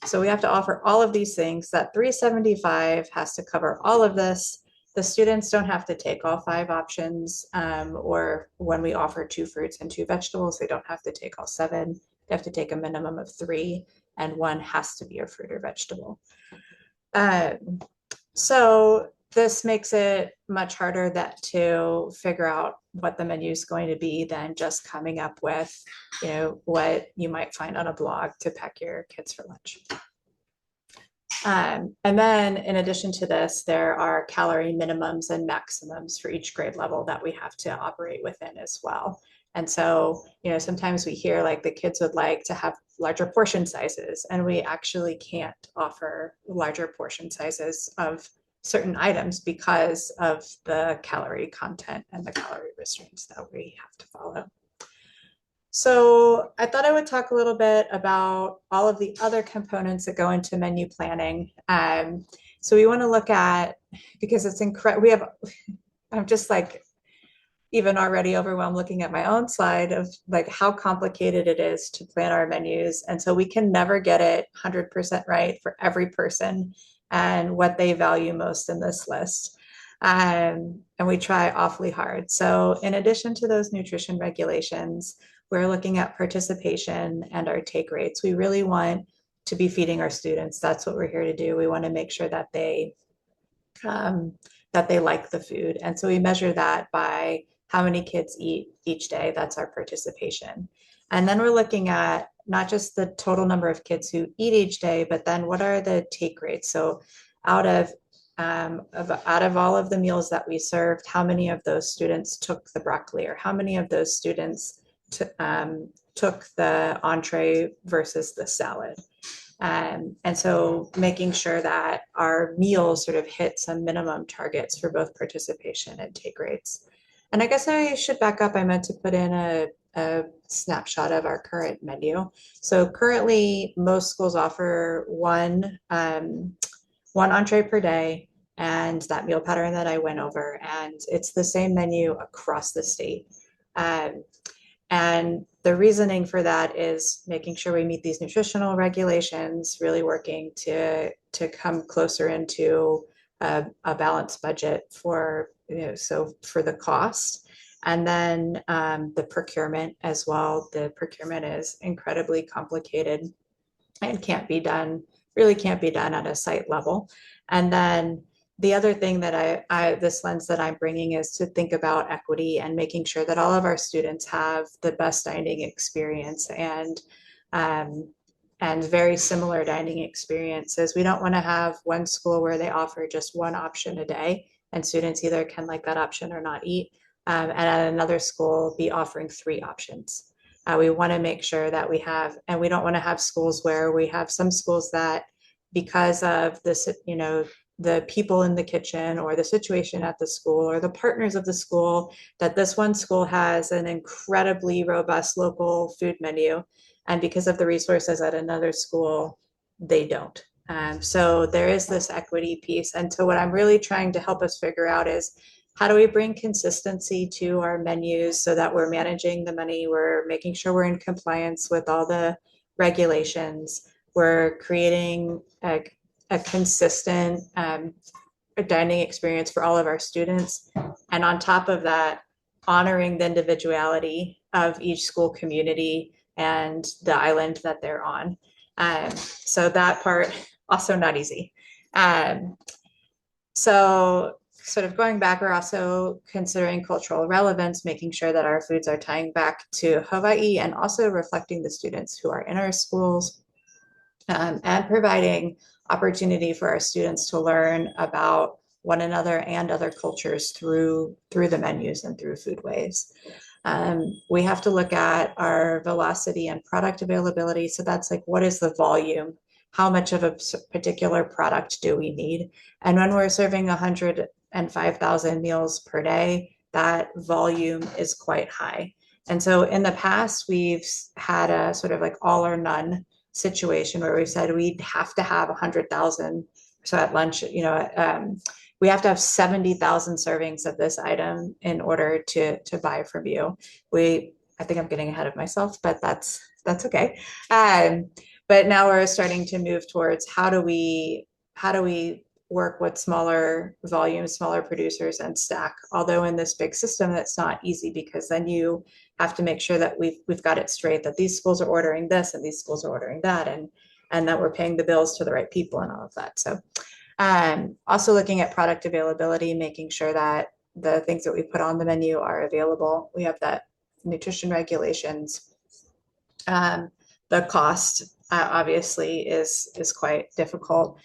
So we have to offer all of these things. That $3.75 has to cover all of this. The students don't have to take all 5 options, or when we offer 2 fruits and 2 vegetables, they don't have to take all 7. They have to take a minimum of 3, and 1 has to be a fruit or vegetable. So this makes it much harder to figure out what the menu is going to be than just coming up with, what you might find on a blog to pack your kids for lunch. And then in addition to this, there are calorie minimums and maximums for each grade level that we have to operate within as well. And so, sometimes we hear like the kids would like to have larger portion sizes, and we actually can't offer larger portion sizes of certain items because of the calorie content and the calorie restraints that we have to follow. So I thought I would talk a little bit about all of the other components that go into menu planning. So we want to look at, because it's incredible, I'm just like even already overwhelmed looking at my own slide of like how complicated it is to plan our menus. And so we can never get it 100% right for every person and what they value most in this list. And we try awfully hard. So in addition to those nutrition regulations, we're looking at participation and our take rates. We really want to be feeding our students. That's what we're here to do. We want to make sure that they like the food. And so we measure that by how many kids eat each day. That's our participation. And then we're looking at not just the total number of kids who eat each day, but then what are the take rates? So out of all of the meals that we served, how many of those students took the broccoli, or how many of those students took the entree versus the salad? And so making sure that our meals sort of hit some minimum targets for both participation and take rates. And I guess I should back up. I meant to put in a snapshot of our current menu. So currently, most schools offer one entree per day, and that meal pattern that I went over. And it's the same menu across the state. And the reasoning for that is making sure we meet these nutritional regulations, really working to come closer into a balanced budget for, so for the cost. And then the procurement as well. The procurement is incredibly complicated and really can't be done at a site level. And then the other thing that this lens that I'm bringing is to think about equity and making sure that all of our students have the best dining experience and very similar dining experiences. We don't want to have one school where they offer just one option a day and students either can like that option or not eat, and at another school be offering 3 options. We want to make sure that we have, and we don't want to have schools where we have some schools that, because of this, the people in the kitchen or the situation at the school or the partners of the school, that this one school has an incredibly robust local food menu, and because of the resources at another school, they don't. So there is this equity piece. And so what I'm really trying to help us figure out is, how do we bring consistency to our menus so that we're managing the money, we're making sure we're in compliance with all the regulations, we're creating a consistent dining experience for all of our students, and on top of that, honoring the individuality of each school community and the island that they're on. So that part, also not easy. So sort of going back, we're also considering cultural relevance, making sure that our foods are tying back to Hawaii and also reflecting the students who are in our schools, and providing opportunity for our students to learn about one another and other cultures through the menus and through foodways. We have to look at our velocity and product availability. So that's like, what is the volume? How much of a particular product do we need? And when we're serving 105,000 meals per day, that volume is quite high. And so in the past, we've had a sort of like all or none situation where we said we'd have to have 100,000. So at lunch, we have to have 70,000 servings of this item in order to buy from you. I think I'm getting ahead of myself, but that's okay. But now we're starting to move towards how do we work with smaller volumes, smaller producers, and stack. Although in this big system, that's not easy, because then you have to make sure that we've got it straight, that these schools are ordering this and these schools are ordering that, and that we're paying the bills to the right people and all of that. So also looking at product availability, making sure that the things that we put on the menu are available. We have that nutrition regulations. The cost obviously is quite difficult.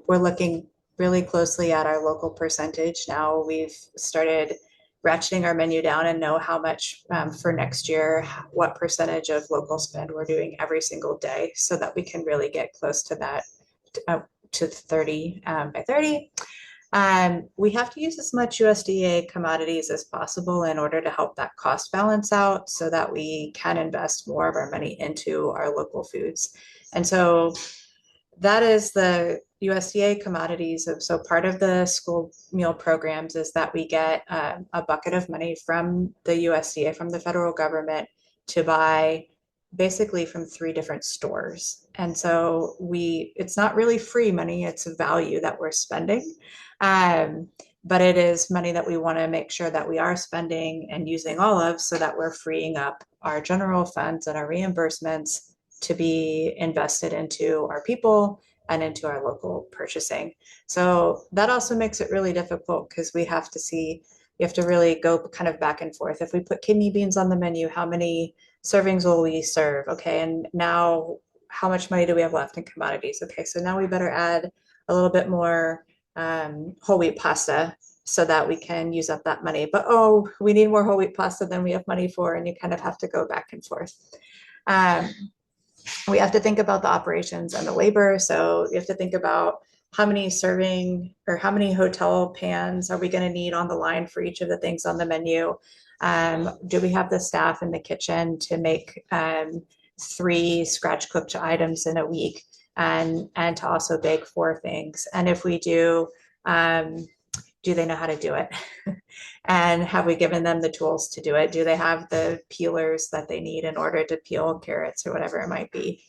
We're looking really closely at our local percentage. Now we've started ratcheting our menu down and know how much for next year, what percentage of local spend we're doing every single day, so that we can really get close to that, to 30 by 30. We have to use as much USDA commodities as possible in order to help that cost balance out, so that we can invest more of our money into our local foods. And so that is the USDA commodities. So part of the school meal programs is that we get a bucket of money from the USDA, from the federal government, to buy basically from 3 different stores. And so it's not really free money, it's value that we're spending. but it is money that we want to make sure that we are spending and using all of, so that we're freeing up our general funds and our reimbursements to be invested into our people and into our local purchasing. So that also makes it really difficult, because we have to really go kind of back and forth. If we put kidney beans on the menu, how many servings will we serve? Okay, and now how much money do we have left in commodities? Okay, so now we better add a little bit more whole wheat pasta so that we can use up that money. But oh, we need more whole wheat pasta than we have money for, and you kind of have to go back and forth. We have to think about the operations and the labor. So you have to think about how many serving or how many hotel pans are we going to need on the line for each of the things on the menu? Do we have the staff in the kitchen to make 3 scratch cooked items in a week, and to also bake 4 things? And if we do they know how to do it? And have we given them the tools to do it? Do they have the peelers that they need in order to peel carrots or whatever it might be?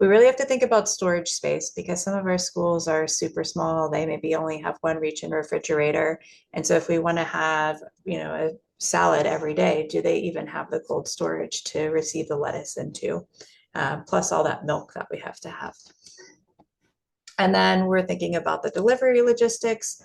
We really have to think about storage space, because some of our schools are super small. They maybe only have 1 reach-in refrigerator. And so if we want to have, a salad every day, do they even have the cold storage to receive the lettuce into? Plus all that milk that we have to have. And then we're thinking about the delivery logistics.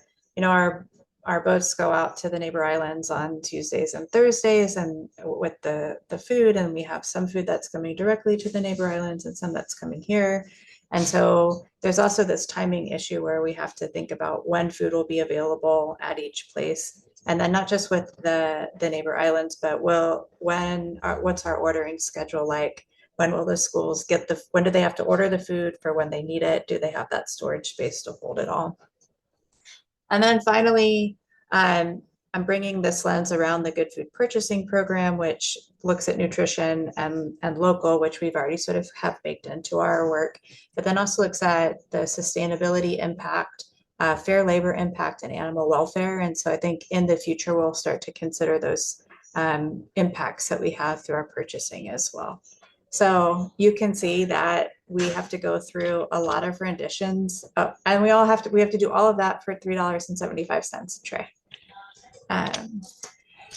Our boats go out to the neighbor islands on Tuesdays and Thursdays, and with the food, and we have some food that's coming directly to the neighbor islands and some that's coming here. And so there's also this timing issue where we have to think about when food will be available at each place. And then not just with the neighbor islands, but what's our ordering schedule like? When will the schools when do they have to order the food for when they need it? Do they have that storage space to hold it all? And then finally, I'm bringing this lens around the Good Food Purchasing Program, which looks at nutrition and local, which we've already sort of have baked into our work, but then also looks at the sustainability impact, fair labor impact, and animal welfare. And so I think in the future, we'll start to consider those impacts that we have through our purchasing as well. So you can see that we have to go through a lot of renditions, and we have to do all of that for $3.75 a tray.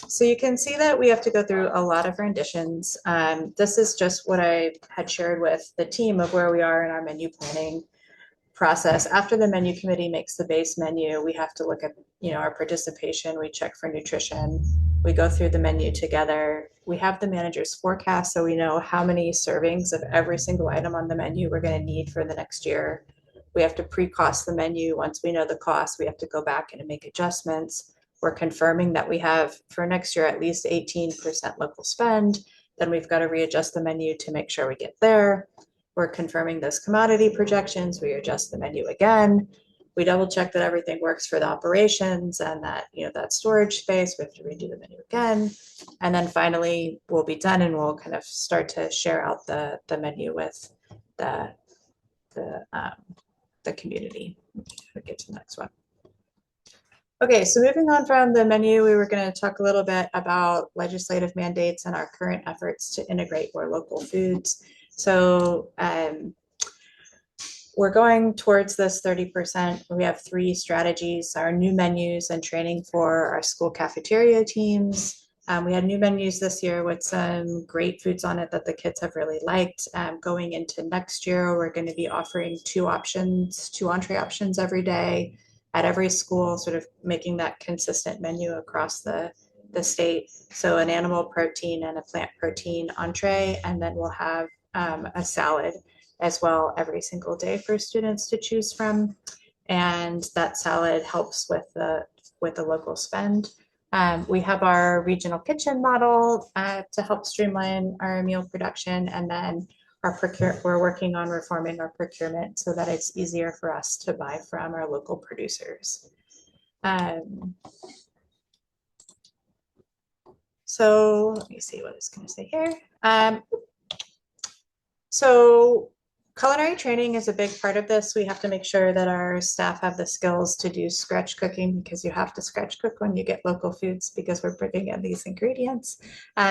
So you can see that we have to go through a lot of renditions. This is just what I had shared with the team of where we are in our menu planning process. After the menu committee makes the base menu, we have to look at our participation. We check for nutrition. We go through the menu together. We have the manager's forecast, so we know how many servings of every single item on the menu we're going to need for the next year. We have to pre-cost the menu. Once we know the cost, we have to go back and make adjustments. We're confirming that we have for next year at least 18% local spend. Then we've got to readjust the menu to make sure we get there. We're confirming those commodity projections. We adjust the menu again. We double check that everything works for the operations and that that storage space. We have to redo the menu again. And then finally, we'll be done and we'll kind of start to share out the menu with the community. We'll get to the next one. Okay, so moving on from the menu, we were going to talk a little bit about legislative mandates and our current efforts to integrate more local foods. So we're going towards this 30%. We have 3 strategies: our new menus and training for our school cafeteria teams. We had new menus this year with some great foods on it that the kids have really liked. Going into next year, we're going to be offering 2 entree options every day at every school, sort of making that consistent menu across the state. So an animal protein and a plant protein entree, and then we'll have a salad as well every single day for students to choose from. And that salad helps with the local spend. We have our regional kitchen model to help streamline our meal production, and then we're working on reforming our procurement so that it's easier for us to buy from our local producers. So let me see what it's going to say here. So culinary training is a big part of this. We have to make sure that our staff have the skills to do scratch cooking, because you have to scratch cook when you get local foods, because we're bringing in these ingredients.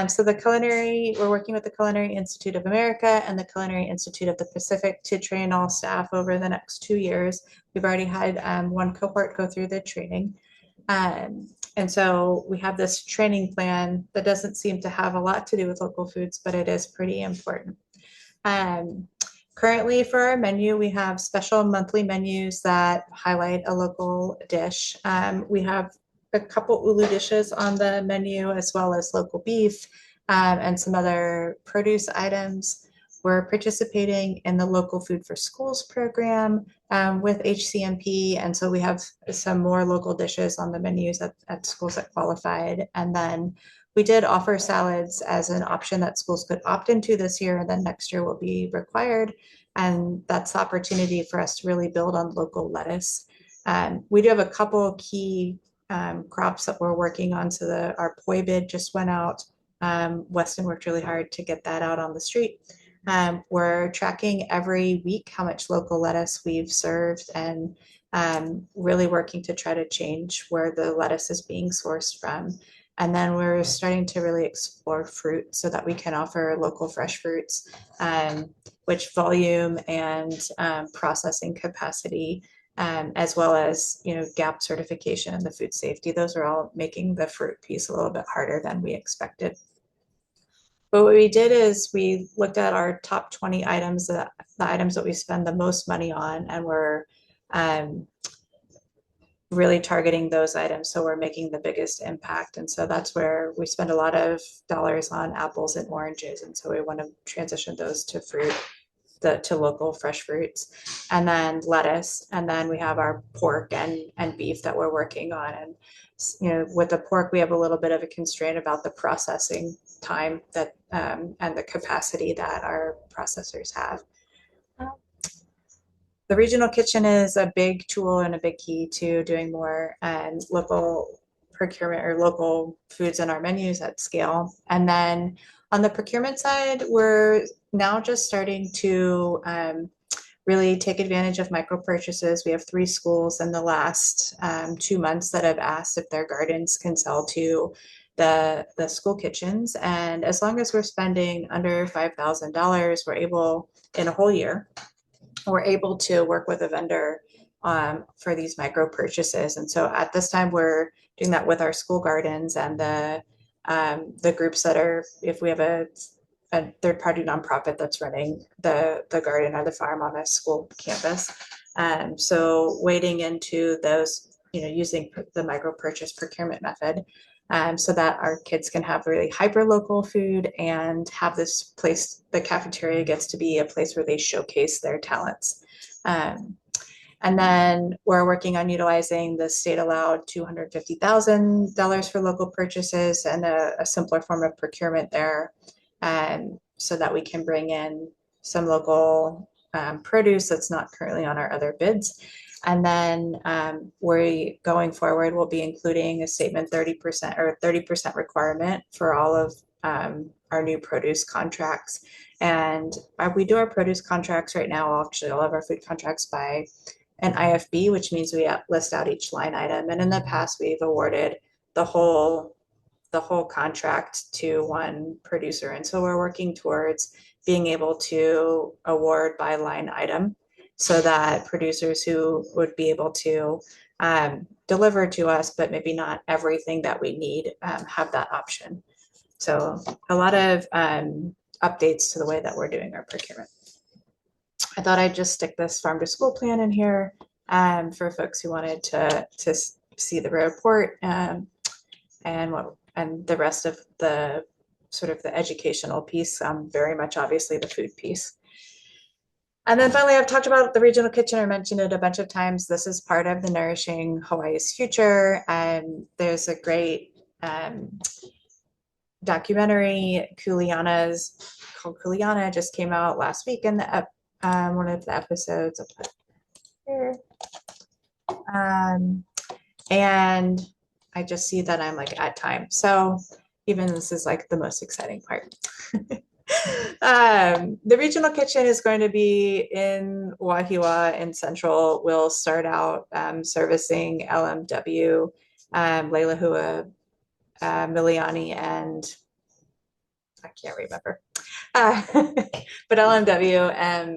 So we're working with the Culinary Institute of America and the Culinary Institute of the Pacific to train all staff over the next 2 years. We've already had 1 cohort go through the training. And so we have this training plan that doesn't seem to have a lot to do with local foods, but it is pretty important. Currently for our menu, we have special monthly menus that highlight a local dish. We have a couple ulu dishes on the menu, as well as local beef and some other produce items. We're participating in the Local Food for Schools program with HCMP. And so we have some more local dishes on the menus at schools that qualified. And then we did offer salads as an option that schools could opt into this year, and then next year will be required. And that's the opportunity for us to really build on local lettuce. We do have a couple key crops that we're working on. So our poi bid just went out. Weston worked really hard to get that out on the street. We're tracking every week how much local lettuce we've served, and really working to try to change where the lettuce is being sourced from. And then we're starting to really explore fruit so that we can offer local fresh fruits, which volume and processing capacity, as well as, you know, GAP certification and the food safety. Those are all making the fruit piece a little bit harder than we expected. But what we did is we looked at our top 20 items, the items that we spend the most money on, and we're really targeting those items, so we're making the biggest impact. And so that's where we spend a lot of dollars on apples and oranges, and so we want to transition those to fruit, to local fresh fruits, and then lettuce, and then we have our pork and beef that we're working on. And you know, with the pork, we have a little bit of a constraint about the processing time that and the capacity that our processors have. The regional kitchen is a big tool and a big key to doing more local procurement or local foods in our menus at scale. And then on the procurement side, we're now just starting to really take advantage of micro purchases. We have 3 schools in the last 2 months that have asked if their gardens can sell to the school kitchens. And as long as we're spending under $5,000, we're able, in a whole year, we're able to work with a vendor for these micro purchases. And so at this time, we're doing that with our school gardens and the groups that are, if we have a third-party nonprofit that's running the garden or the farm on a school campus. So wading into those, you know, using the micro purchase procurement method, so that our kids can have really hyper-local food and have this place, the cafeteria gets to be a place where they showcase their talents. And then we're working on utilizing the state-allowed $250,000 for local purchases and a simpler form of procurement there, so that we can bring in some local produce that's not currently on our other bids. And then we're going forward, we'll be including a statement 30% or 30% requirement for all of our new produce contracts. And we do our produce contracts right now, actually all of our food contracts, by an IFB, which means we list out each line item. And in the past, we've awarded the whole contract to one producer. And so we're working towards being able to award by line item, so that producers who would be able to deliver to us, but maybe not everything that we need, have that option. So a lot of updates to the way that we're doing our procurement. I thought I'd just stick this farm to school plan in here for folks who wanted to see the report and the rest of the sort of the educational piece, very much obviously the food piece. And then finally, I've talked about the regional kitchen. I mentioned it a bunch of times. This is part of the Nourishing Hawaii's Future. There's a great documentary, called Kuleana, just came out last week in the one of the episodes. I'll put it here. And I just see that I'm like at time. So even this is like the most exciting part. The regional kitchen is going to be in Wahiawa in Central. We'll start out servicing LMW, Leilahua, Miliani, and I can't remember. But LMW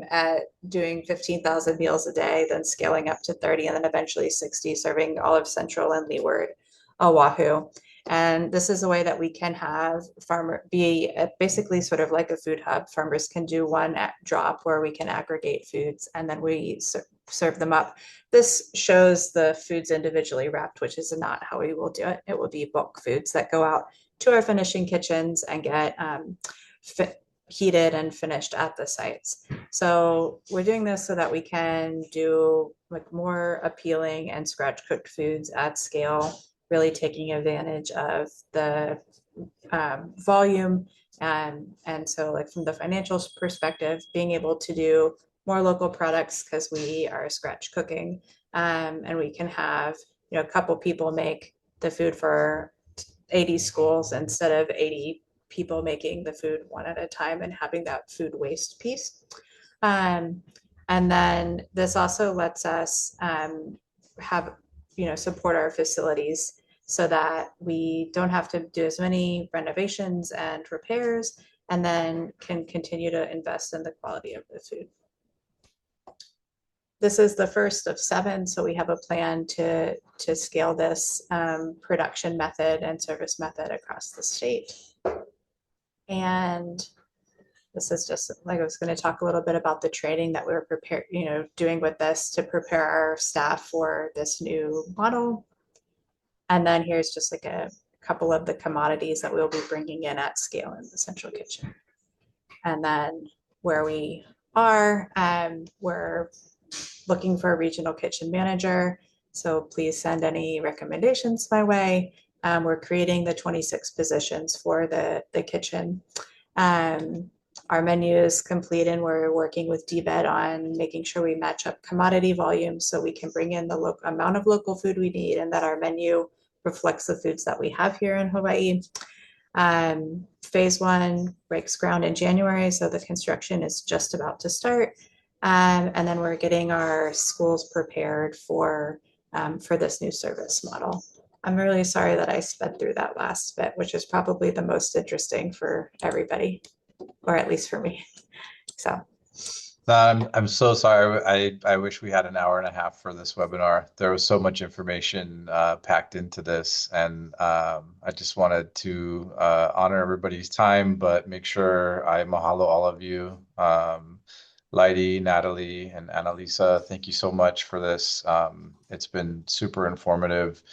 at doing 15,000 meals a day, then scaling up to 30, and then eventually 60, serving all of Central and Leeward. Oahu. And this is a way that we can have basically sort of like a food hub. Farmers can do one drop where we can aggregate foods and then we serve them up. This shows the foods individually wrapped, which is not how we will do it. It will be bulk foods that go out to our finishing kitchens and get heated and finished at the sites. So we're doing this so that we can do like more appealing and scratch cooked foods at scale, really taking advantage of the volume. And so like from the financial perspective, being able to do more local products because we are scratch cooking, and we can have, you know, a couple people make the food for 80 schools instead of 80 people making the food one at a time and having that food waste piece. And then this also lets us have, you know, support our facilities so that we don't have to do as many renovations and repairs, and then can continue to invest in the quality of the food. This is the first of 7, so we have a plan to scale this production method and service method across the state. And this is just like I was going to talk a little bit about the training that we were doing with this to prepare our staff for this new model. And then here's just like a couple of the commodities that we'll be bringing in at scale in the central kitchen. And then where we are, we're looking for a regional kitchen manager. So please send any recommendations my way. We're creating the 26 positions for the kitchen. Our menu is complete and we're working with DBED on making sure we match up commodity volume so we can bring in the amount of local food we need and that our menu reflects the foods that we have here in Hawaii. Phase 1 breaks ground in January, so the construction is just about to start. And then we're getting our schools prepared for this new service model. I'm really sorry that I sped through that last bit, which is probably the most interesting for everybody, or at least for me. So. I'm so sorry. I wish we had an hour and a half for this webinar. There was so much information packed into this, and I just wanted to honor everybody's time, but make sure I mahalo all of you. Lydi, Natalie, and Anneliese, thank you so much for this. It's been super informative,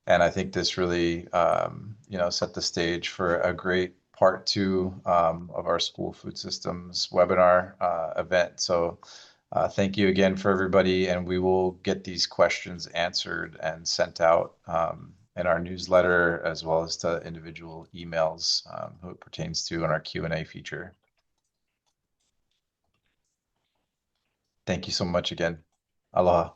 and I think this really, set the stage for a great part 2 of our school food systems webinar event. So thank you again for everybody, and we will get these questions answered and sent out in our newsletter as well as to individual emails who it pertains to in our Q&A feature. Thank you so much again. Aloha.